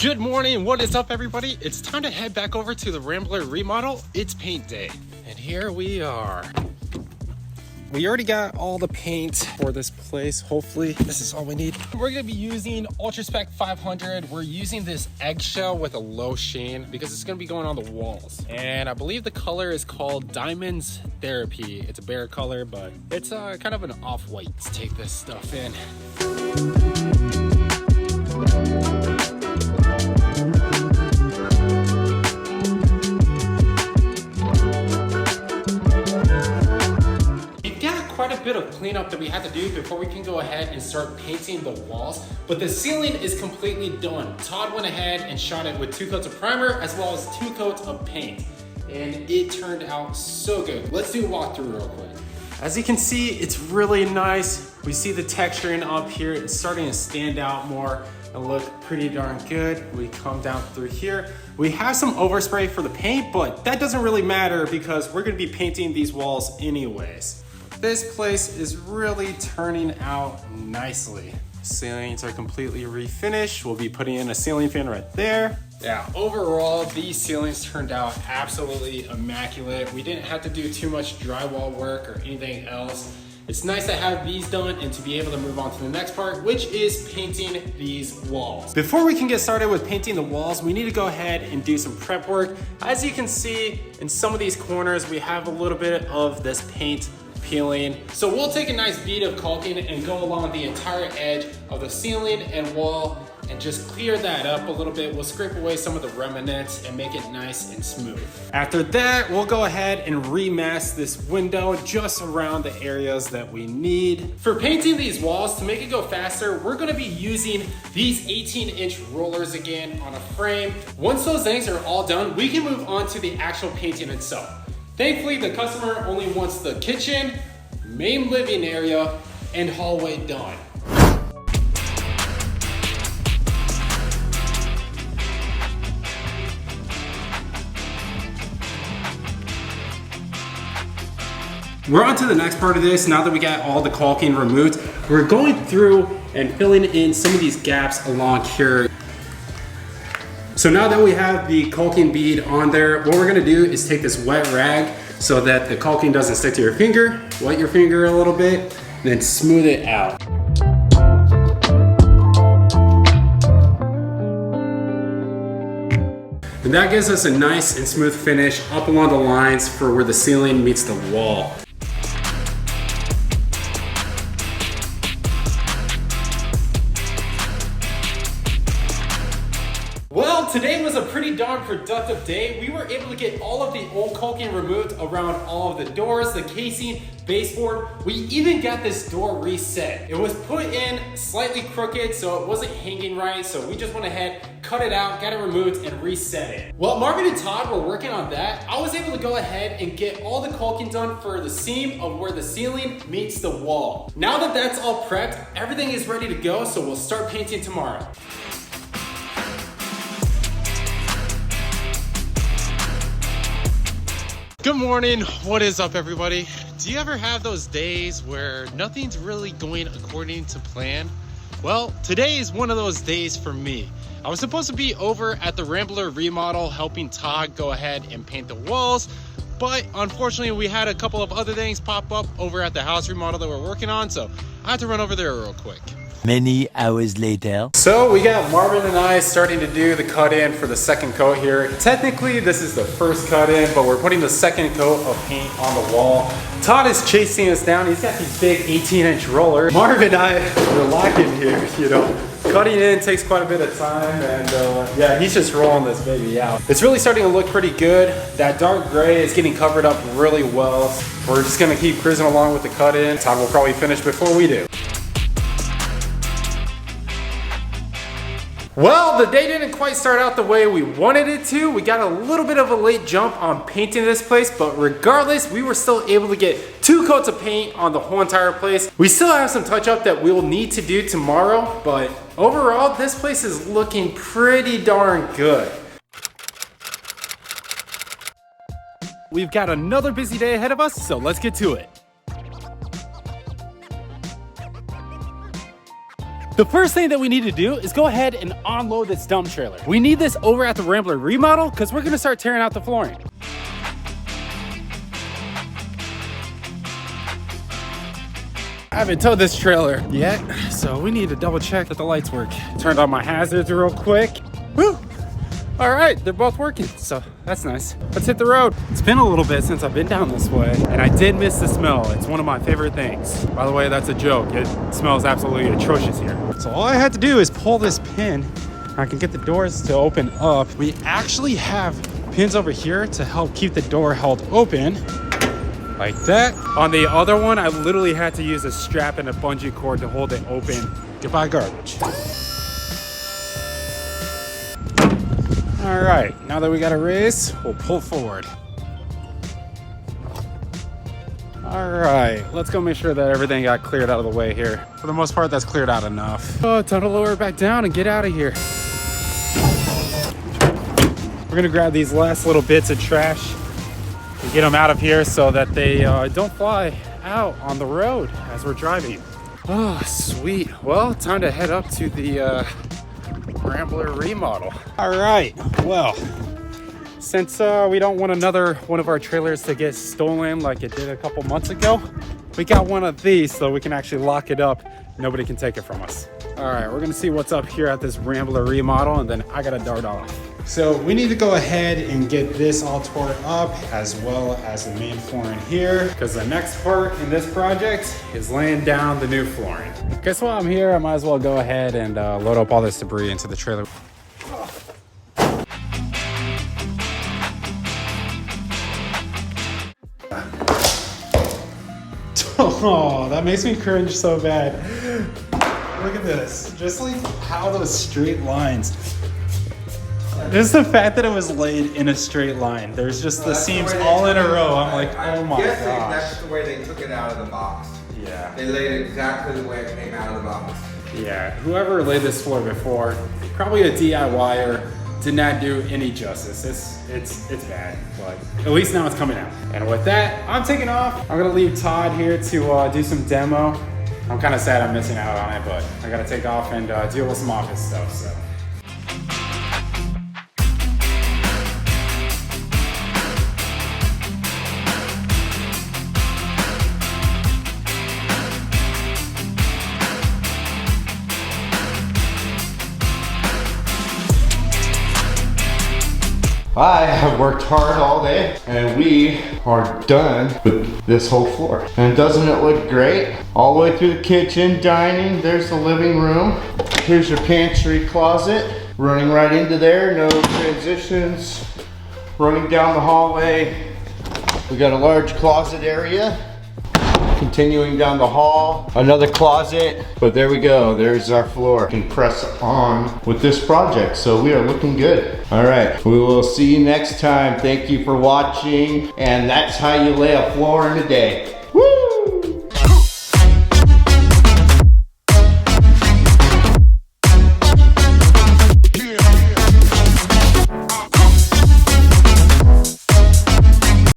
Good morning, what is up everybody? It's time to head back over to the Rambler Remodel. It's paint day. And here we are. We already got all the paint for this place. Hopefully this is all we need. We're gonna be using Ultra Spec 500. We're using this eggshell with a low sheen because it's gonna be going on the walls. And I believe the color is called Diamonds Therapy. It's a bare color, but it's kind of an off-white. Let's take this stuff in. Quite a bit of cleanup that we have to do before we can go ahead and start painting the walls, but the ceiling is completely done. Todd went ahead and shot it with 2 coats of primer as well as 2 coats of paint, and it turned out so good. Let's do a walkthrough real quick. As you can see, it's really nice. We see the texturing up here. It's starting to stand out more and look pretty darn good. We come down through here. We have some overspray for the paint, but that doesn't really matter because we're gonna be painting these walls anyways. This place is really turning out nicely. Ceilings are completely refinished. We'll be putting in a ceiling fan right there. Yeah, overall, these ceilings turned out absolutely immaculate. We didn't have to do too much drywall work or anything else. It's nice to have these done and to be able to move on to the next part, which is painting these walls. Before we can get started with painting the walls, we need to go ahead and do some prep work. As you can see, in some of these corners, we have a little bit of this paint peeling. So we'll take a nice bead of caulking and go along the entire edge of the ceiling and wall and just clear that up a little bit. We'll scrape away some of the remnants and make it nice and smooth. After that, we'll go ahead and remask this window just around the areas that we need. For painting these walls, to make it go faster, we're gonna be using these 18-inch rollers again on a frame. Once those things are all done, we can move on to the actual painting itself. Thankfully, the customer only wants the kitchen, main living area, and hallway done. We're on to the next part of this. Now that we got all the caulking removed, we're going through and filling in some of these gaps along here. So now that we have the caulking bead on there, what we're gonna do is take this wet rag so that the caulking doesn't stick to your finger, wet your finger a little bit, and then smooth it out. And that gives us a nice and smooth finish up along the lines for where the ceiling meets the wall. Well, today was a pretty darn productive day. We were able to get all of the old caulking removed around all of the doors, the casing, baseboard. We even got this door reset. It was put in slightly crooked, so it wasn't hanging right, so we just went ahead, cut it out, got it removed, and reset it. While Marv and Todd were working on that, I was able to go ahead and get all the caulking done for the seam of where the ceiling meets the wall. Now that that's all prepped, everything is ready to go, so we'll start painting tomorrow. Good morning, what is up everybody? Do you ever have those days where nothing's really going according to plan? Well, today is one of those days for me. I was supposed to be over at the Rambler Remodel helping Todd go ahead and paint the walls, but unfortunately we had a couple of other things pop up over at the house remodel that we're working on, so I had to run over there real quick. Many hours later. So we got Marvin and I starting to do the cut in for the second coat here. Technically this is the first cut in, but we're putting the second coat of paint on the wall. Todd is chasing us down. He's got these big 18-inch rollers. Marvin and I are locking here, you know. Cutting in takes quite a bit of time, and yeah, he's just rolling this baby out. It's really starting to look pretty good. That dark gray is getting covered up really well. We're just gonna keep cruising along with the cut in. Todd will probably finish before we do. Well, the day didn't quite start out the way we wanted it to. We got a little bit of a late jump on painting this place, but regardless, we were still able to get 2 coats of paint on the whole entire place. We still have some touch up that we'll need to do tomorrow, but overall, this place is looking pretty darn good. We've got another busy day ahead of us, so let's get to it. The first thing that we need to do is go ahead and unload this dump trailer. We need this over at the Rambler Remodel because we're gonna start tearing out the flooring. I haven't towed this trailer yet, so we need to double check that the lights work. Turned on my hazards real quick. Woo! All right, they're both working, so that's nice. Let's hit the road. It's been a little bit since I've been down this way, and I did miss the smell. It's one of my favorite things. By the way, that's a joke. It smells absolutely atrocious here. So all I had to do is pull this pin. I can get the doors to open up. We actually have pins over here to help keep the door held open. Like that. On the other one, I literally had to use a strap and a bungee cord to hold it open. Goodbye, garbage. All right, now that we got a raise, we'll pull forward. All right, let's go make sure that everything got cleared out of the way here. For the most part, that's cleared out enough. Oh, time to lower it back down and get out of here. We're gonna grab these last little bits of trash and get them out of here so that they don't fly out on the road as we're driving. Oh, sweet. Well, time to head up to the Rambler Remodel. All right, well, since we don't want another one of our trailers to get stolen like it did a couple months ago, we got one of these so we can actually lock it up. Nobody can take it from us. All right, we're gonna see what's up here at this Rambler Remodel, and then I gotta dart off. So we need to go ahead and get this all torn up, as well as the main flooring here, because the next part in this project is laying down the new flooring. Guess while I'm here, I might as well go ahead and load up all this debris into the trailer. Oh, that makes me cringe so bad. Look at this, just like how those straight lines. Just the fact that it was laid in a straight line. There's just the seams all in a row. I'm like, oh my gosh. That's the way they took it out of the box. Yeah. They laid it exactly the way it came out of the box. Yeah, whoever laid this floor before, probably a DIYer, did not do any justice. It's bad, but at least now it's coming out. And with that, I'm taking off. I'm gonna leave Todd here to do some demo. I'm kind of sad I'm missing out on it, but I gotta take off and deal with some office stuff, so. I have worked hard all day and we are done with this whole floor. And doesn't it look great? All the way through the kitchen, dining, there's the living room. Here's your pantry closet, running right into there, no transitions. Running down the hallway, we got a large closet area. Continuing down the hall, another closet, but there we go, there's our floor. Can press on with this project, so we are looking good. All right, we will see you next time. Thank you for watching, and that's how you lay a floor in a day.